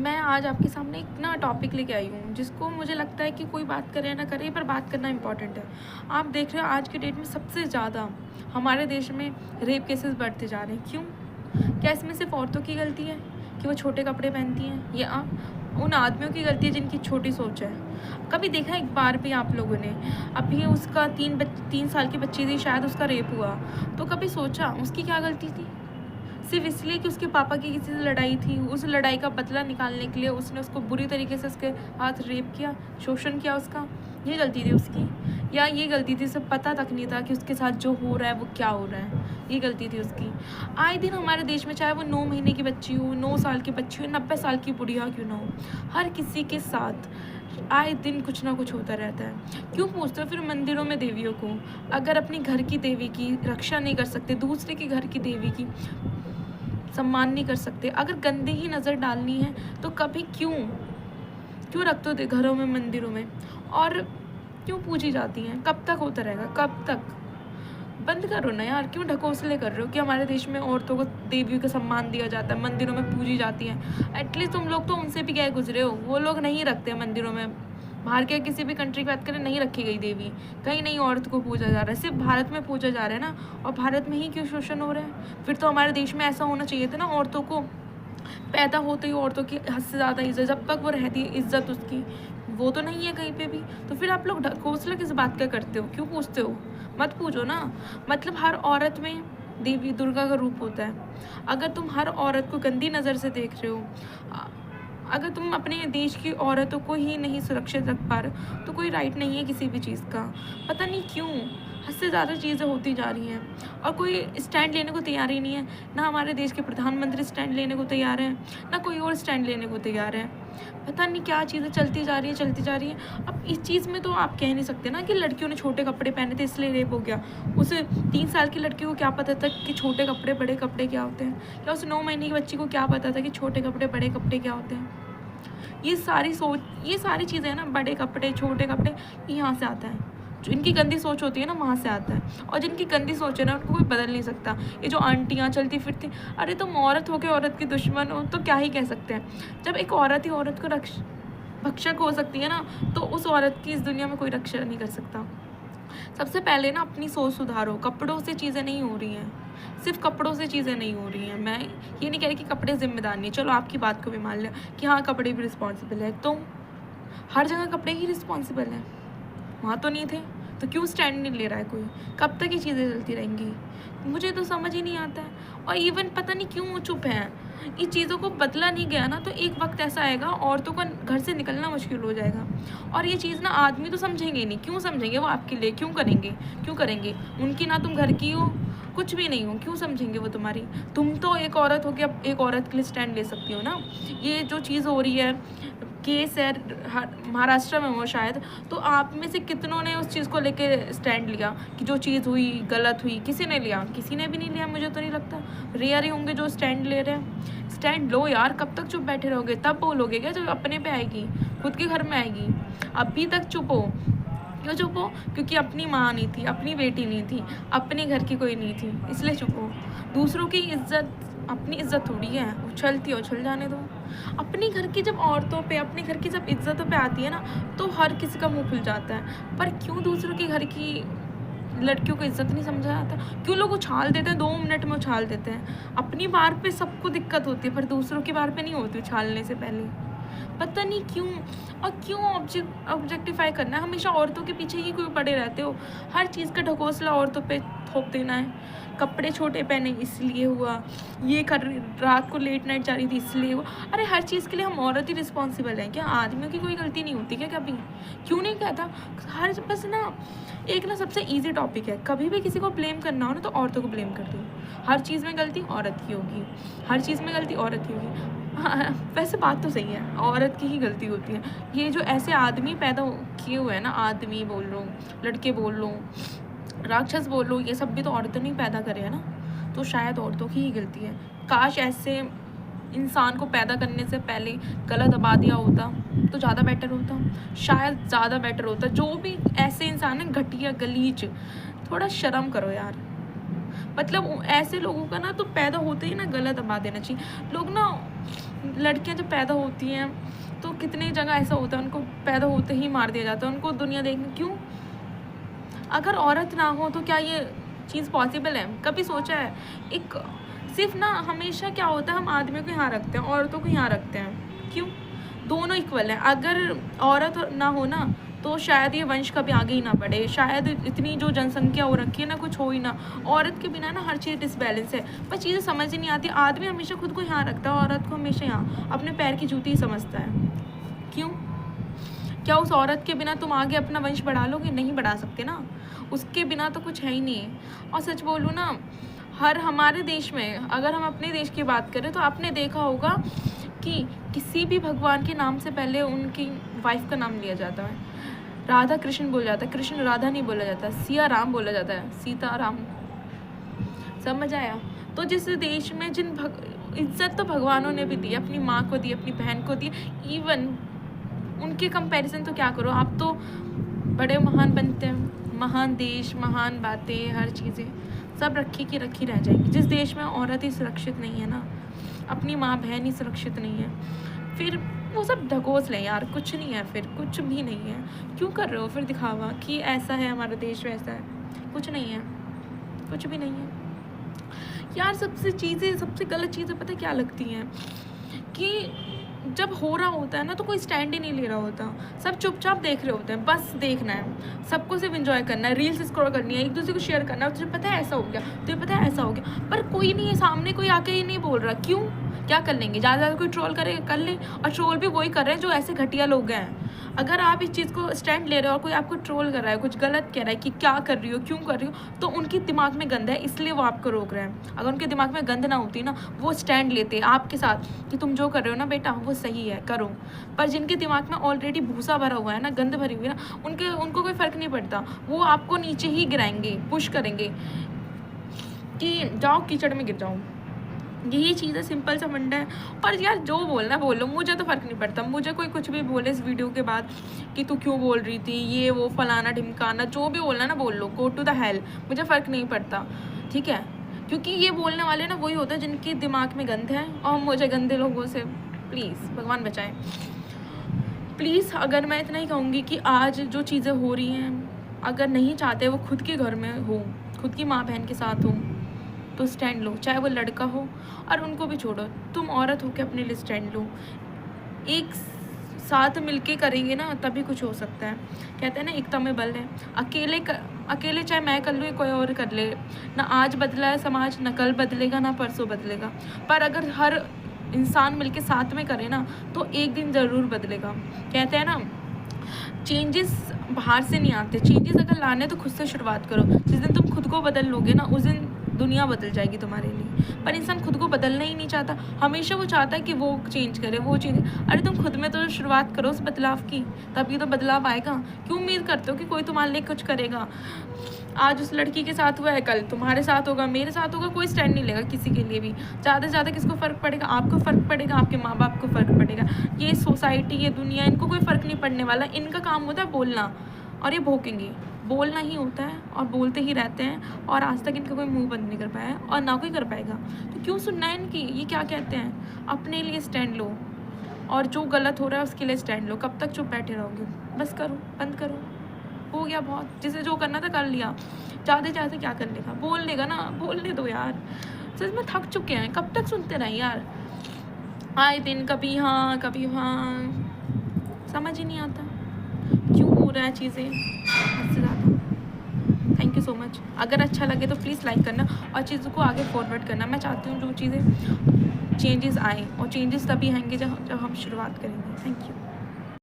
मैं आज आपके सामने एक ना टॉपिक लेके आई हूँ जिसको मुझे लगता है कि कोई बात करे ना करे पर बात करना इम्पॉर्टेंट है। आप देख रहे हो आज के डेट में सबसे ज़्यादा हमारे देश में रेप केसेस बढ़ते जा रहे हैं। क्यों? क्या इसमें सिर्फ औरतों की गलती है कि वो छोटे कपड़े पहनती हैं, या उन आदमियों की गलती है जिनकी छोटी सोच है? कभी देखा एक बार भी आप लोगों ने? अभी उसका 3 साल की बच्ची थी, शायद उसका रेप हुआ, तो कभी सोचा उसकी क्या गलती थी? सिर्फ इसलिए कि उसके पापा की किसी से लड़ाई थी, उस लड़ाई का बदला निकालने के लिए उसने उसको बुरी तरीके से उसके हाथ रेप किया, शोषण किया उसका। ये गलती थी उसकी? या ये गलती थी उसे पता तक नहीं था कि उसके साथ जो हो रहा है वो क्या हो रहा है? ये गलती थी उसकी। आए दिन हमारे देश में, चाहे वो 9 महीने की बच्ची हो, 9 साल की बच्ची हो, 90 साल की बुढ़िया क्यों ना हो, हर किसी के साथ आए दिन कुछ ना कुछ होता रहता है। क्यों पूछते हो फिर मंदिरों में देवियों को? अगर अपनी घर की देवी की रक्षा नहीं कर सकते, दूसरे के घर की देवी की सम्मान नहीं कर सकते, अगर गंदी ही नज़र डालनी है तो कभी क्यों क्यों रख दो घरों में, मंदिरों में, और क्यों पूजी जाती हैं? कब तक होता रहेगा? कब तक? बंद करो ना यार। क्यों ढकोसले कर रहे हो कि हमारे देश में औरतों को देवियों का सम्मान दिया जाता है, मंदिरों में पूजी जाती हैं? एटलीस्ट तुम लोग तो उनसे भी गए गुजरे हो। वो लोग नहीं रखते मंदिरों में। बाहर के किसी भी कंट्री की बात करें, नहीं रखी गई देवी, कहीं नहीं औरत को पूजा जा रहा है, सिर्फ भारत में पूजा जा रहा है ना। और भारत में ही क्यों शोषण हो रहा है? फिर तो हमारे देश में ऐसा होना चाहिए था ना, औरतों को पैदा होते ही औरतों की हद से ज़्यादा इज्जत, जब तक वो रहती है इज्जत उसकी, वो तो नहीं है कहीं पे भी। तो फिर आप लोग घोंसला किस बात का करते हो? क्यों पूछते हो? मत पूछो ना। मतलब हर औरत में देवी दुर्गा का रूप होता है। अगर तुम हर औरत को गंदी नज़र से देख रहे हो, अगर तुम अपने देश की औरतों को ही नहीं सुरक्षित रख पा रहे हो, तो कोई राइट नहीं है किसी भी चीज़ का। पता नहीं क्यों हद से ज़्यादा चीज़ें होती जा रही हैं और कोई स्टैंड लेने को तैयार ही नहीं है। ना हमारे देश के प्रधानमंत्री स्टैंड लेने को तैयार हैं, ना कोई और स्टैंड लेने को तैयार है। पता नहीं क्या चीज़ें चलती जा रही है, चलती जा रही है। अब इस चीज़ में तो आप कह नहीं सकते ना कि लड़कियों ने छोटे कपड़े पहने थे इसलिए रेप हो गया। उस 3 साल की लड़की को क्या पता था कि छोटे कपड़े बड़े कपड़े क्या होते हैं? या उस 9 महीने की बच्ची को क्या पता था कि छोटे कपड़े बड़े कपड़े क्या होते हैं? ये सारी चीज़ें हैं ना, बड़े कपड़े छोटे कपड़े, ये यहाँ से आता है। जो इनकी गंदी सोच होती है ना, वहाँ से आता है। और जिनकी गंदी सोच है ना, उनको कोई बदल नहीं सकता। ये जो आंटियाँ चलती फिरती, अरे तुम औरत हो के औरत की दुश्मन हो तो क्या ही कह सकते हैं? जब एक औरत ही औरत को भक्षक हो सकती है ना, तो उस औरत की इस दुनिया में कोई रक्षा नहीं कर सकता। सबसे पहले ना अपनी सोच सुधारो। कपड़ों से चीज़ें नहीं हो रही हैं, सिर्फ कपड़ों से चीज़ें नहीं हो रही हैं। मैं ये नहीं कह रही कि कपड़े जिम्मेदार नहीं है, चलो आपकी बात को भी मान लिया कि हाँ कपड़े भी रिस्पॉन्सिबल है, तो हर जगह कपड़े ही रिस्पॉन्सिबल हैं? वहाँ तो नहीं थे, तो क्यों स्टैंड नहीं ले रहा है कोई? कब तक ये चीज़ें चलती रहेंगी? मुझे तो समझ ही नहीं आता है। और इवन पता नहीं क्यों वो चुप हैं। ये चीज़ों को बदला नहीं गया ना, तो एक वक्त ऐसा आएगा औरतों का घर से निकलना मुश्किल हो जाएगा। और ये चीज़ ना आदमी तो समझेंगे ही नहीं। क्यों समझेंगे? वो आपके लिए क्यों करेंगे? क्यों करेंगे? उनकी ना तुम घर की हो, कुछ भी नहीं हो, क्यों समझेंगे वो तुम्हारी? तुम तो एक औरत हो के अब एक औरत के लिए स्टैंड ले सकती हो ना। ये जो चीज़ हो रही है, केस है महाराष्ट्र में वो शायद, तो आप में से कितनों ने उस चीज़ को लेके स्टैंड लिया कि जो चीज़ हुई गलत हुई? किसी ने लिया? किसी ने भी नहीं लिया, मुझे तो नहीं लगता। रेयर ही होंगे जो स्टैंड ले रहे हैं। स्टैंड लो यार। कब तक चुप बैठे रहोगे? तब बोलोगे क्या जब अपने पे आएगी, खुद के घर में आएगी? अभी तक चुप हो। क्यों चुप हो? क्योंकि अपनी माँ नहीं थी, अपनी बेटी नहीं थी, अपने घर की कोई नहीं थी, इसलिए चुप हो। दूसरों की इज्जत अपनी इज्जत थोड़ी है, उछलती है उछल जाने दो। अपनी घर की जब औरतों पे, अपने घर की जब इज्जतों पे आती है ना, तो हर किसी का मुंह खुल जाता है। पर क्यों दूसरों के घर की लड़कियों को इज्जत नहीं समझा जाता? क्यों लोग उछाल देते हैं, 2 मिनट में उछाल देते हैं? अपनी बार पे सबको दिक्कत होती है, पर दूसरों की बार पे नहीं होती उछालने से पहले। पता नहीं क्यों। और क्यों ऑब्जेक्टिफाई करना है? हमेशा औरतों के पीछे ही क्यों पड़े रहते हो? हर चीज़ का ढकोसला औरतों पे थोप देना है। कपड़े छोटे पहने इसलिए हुआ, ये कर रात को लेट नाइट जा रही थी इसलिए हुआ। अरे हर चीज़ के लिए हम औरत ही रिस्पॉन्सिबल हैं क्या? आदमियों की कोई गलती नहीं होती क्या कभी? क्यों नहीं कहता? हर बस ना एक ना सबसे ईजी टॉपिक है, कभी भी किसी को ब्लेम करना हो ना तो औरतों को ब्लेम कर दो। हर चीज़ में गलती औरत की होगी, हर चीज़ में गलती औरत की होगी। हाँ, वैसे बात तो सही है, औरत की ही गलती होती है। ये जो ऐसे आदमी पैदा किए हुए हैं ना, आदमी बोल लो, लड़के बोल लो, राक्षस बोल लो, ये सब भी तो औरतों ने ही पैदा करे हैं ना, तो शायद औरतों की ही गलती है। काश ऐसे इंसान को पैदा करने से पहले गला दबा दिया होता तो ज़्यादा बेटर होता, शायद ज़्यादा बेटर होता। जो भी ऐसे इंसान है घटिया गलीज, थोड़ा शर्म करो यार। मतलब ऐसे लोगों का ना तो पैदा होते ही ना गला दबा देना चाहिए। लोग ना लड़कियां जब पैदा होती हैं तो कितनी जगह ऐसा होता है उनको पैदा होते ही मार दिया जाता है, उनको दुनिया देखने क्यों? अगर औरत ना हो तो क्या ये चीज़ पॉसिबल है? कभी सोचा है? एक सिर्फ ना हमेशा क्या होता है, हम आदमियों को यहाँ रखते हैं, औरतों को यहाँ रखते हैं, क्यों? दोनों इक्वल हैं। अगर औरत ना हो ना तो शायद ये वंश कभी आगे ही ना बढ़े, शायद इतनी जो जनसंख्या हो रखी है ना, कुछ हो ही ना। औरत के बिना ना हर चीज़ डिसबैलेंस है, पर चीज़ें समझ ही नहीं आती। आदमी हमेशा खुद को यहाँ रखता है, औरत को हमेशा यहाँ अपने पैर की जूती ही समझता है, क्यों? क्या उस औरत के बिना तुम आगे अपना वंश बढ़ा लोगे? नहीं बढ़ा सकते ना, उसके बिना तो कुछ है ही नहीं है। और सच बोलूँ ना, हमारे देश में, अगर हम अपने देश की बात करें तो आपने देखा होगा कि किसी भी भगवान के नाम से पहले उनकी वाइफ का नाम लिया जाता है। राधा कृष्ण बोला जाता है, कृष्ण राधा नहीं बोला जाता, सिया राम बोला जाता है, सीता राम। समझ आया? तो जिस देश में इज्जत तो भगवानों ने भी दी, अपनी माँ को दी, अपनी बहन को दी, इवन उनके कंपैरिजन तो क्या करो, आप तो बड़े महान बनते हैं। महान देश, महान बातें, हर चीज़ें सब रखी की रखी रह जाएगी। जिस देश में औरत ही सुरक्षित नहीं है ना, अपनी माँ बहन ही सुरक्षित नहीं है, फिर वो सब ढकोस लें यार, कुछ नहीं है, फिर कुछ भी नहीं है। क्यों कर रहे हो फिर दिखावा कि ऐसा है हमारा देश, वैसा है? कुछ नहीं है, कुछ भी नहीं है यार। सबसे गलत चीज़ें पता क्या लगती हैं कि जब हो रहा होता है ना तो कोई स्टैंड ही नहीं ले रहा होता, सब चुपचाप देख रहे होते हैं, बस देखना है, सबको सिर्फ एंजॉय करना है, रील्स स्क्रॉल करनी है, एक दूसरे को शेयर करना है, तुझे पता है ऐसा हो गया, तुझे पता है ऐसा हो गया, पर कोई नहीं है सामने, कोई आके ही नहीं बोल रहा। क्यों? क्या कर लेंगे? ज़्यादा कोई ट्रोल करेगा, कर ले, और ट्रोल भी वही कर रहे हैं जो ऐसे घटिया लोग हैं। अगर आप इस चीज़ को स्टैंड ले रहे हो और कोई आपको ट्रोल कर रहा है, कुछ गलत कह रहा है कि क्या कर रही हो, क्यों कर रही हो, तो उनके दिमाग में गंद है, इसलिए वो आपको रोक रहे हैं। अगर उनके दिमाग में गंद ना होती ना, वो स्टैंड लेते आपके साथ कि तुम जो कर रहे हो ना बेटा वो सही है, करो। पर जिनके दिमाग में ऑलरेडी भूसा भरा हुआ है ना, गंद भरी हुई है ना, उनको कोई फ़र्क नहीं पड़ता, वो आपको नीचे ही गिराएंगे, पुश करेंगे कि जाओ कीचड़ में गिर जाओ। यही चीज़ है, सिंपल सा फंडा है। और यार जो बोलना बोलो, मुझे तो फ़र्क नहीं पड़ता, मुझे कोई कुछ भी बोले इस वीडियो के बाद कि तू क्यों बोल रही थी, ये वो फलाना ढिमकाना, जो भी बोलना ना बोल लो, गो टू द हेल, मुझे फ़र्क नहीं पड़ता, ठीक है? क्योंकि ये बोलने वाले ना वही होते हैं जिनके दिमाग में गंद है, और मुझे गंदे लोगों से प्लीज़ भगवान बचाए। प्लीज़ अगर मैं इतना ही कहूँगी कि आज जो चीज़ें हो रही हैं, अगर नहीं चाहते वो खुद के घर में हो, खुद की माँ बहन के साथ हो, तो स्टैंड लो, चाहे वो लड़का हो, और उनको भी छोड़ो, तुम औरत हो के अपने लिए स्टैंड लो। एक साथ मिलके करेंगे ना तभी कुछ हो सकता है। कहते हैं ना एकता में बल है। अकेले चाहे मैं कर लूँ या कोई और कर ले, ना आज बदला है समाज, ना कल बदलेगा, ना परसों बदलेगा, पर अगर हर इंसान मिलके साथ में करे ना तो एक दिन ज़रूर बदलेगा। कहते हैं ना चेंजेस बाहर से नहीं आते, चेंजेस अगर लाने तो खुद से शुरुआत करो। जिस दिन तुम खुद को बदल लोगे ना, उस दिन दुनिया बदल जाएगी तुम्हारे लिए। पर इंसान खुद को बदलना ही नहीं चाहता, हमेशा वो चाहता है कि वो चेंज करे, वो चेंज। अरे तुम खुद में तो शुरुआत करो उस बदलाव की, तभी तो बदलाव आएगा। क्यों उम्मीद करते हो कि कोई तुम्हारे लिए कुछ करेगा? आज उस लड़की के साथ हुआ है, कल तुम्हारे साथ होगा, मेरे साथ होगा, कोई स्टैंड नहीं लेगा किसी के लिए भी। ज़्यादा से ज़्यादा किसको फ़र्क पड़ेगा? आपको फ़र्क पड़ेगा, आपके माँ बाप को फ़र्क पड़ेगा। ये सोसाइटी, ये दुनिया, इनको कोई फ़र्क नहीं पड़ने वाला। इनका काम होता है बोलना, और ये भौंकेंगे। बोलना ही होता है और बोलते ही रहते हैं, और आज तक इनका कोई मुंह बंद नहीं कर पाया है और ना कोई कर पाएगा। तो क्यों सुनना है इनकी? ये क्या कहते हैं, अपने लिए स्टैंड लो, और जो गलत हो रहा है उसके लिए स्टैंड लो। कब तक चुप बैठे रहोगे? बस करो, बंद करो, हो गया बहुत। जिसे जो करना था कर लिया, ज़्यादा ज़्यादा क्या कर लेगा? बोल लेगा ना, बोलने दो यार। सच में थक चुके हैं, कब तक सुनते रहें यार? आए दिन कभी हाँ कभी हाँ, समझ ही नहीं आता क्यों हो रहा है चीज़ें हद से ज़्यादा। Thank you so much. अगर अच्छा लगे तो प्लीज़ लाइक करना और चीज़ों को आगे फॉरवर्ड करना। मैं चाहती हूँ जो चीज़ें चेंजेस आएँ, और चेंजेस तभी आएंगे जब हम शुरुआत करेंगे। Thank you.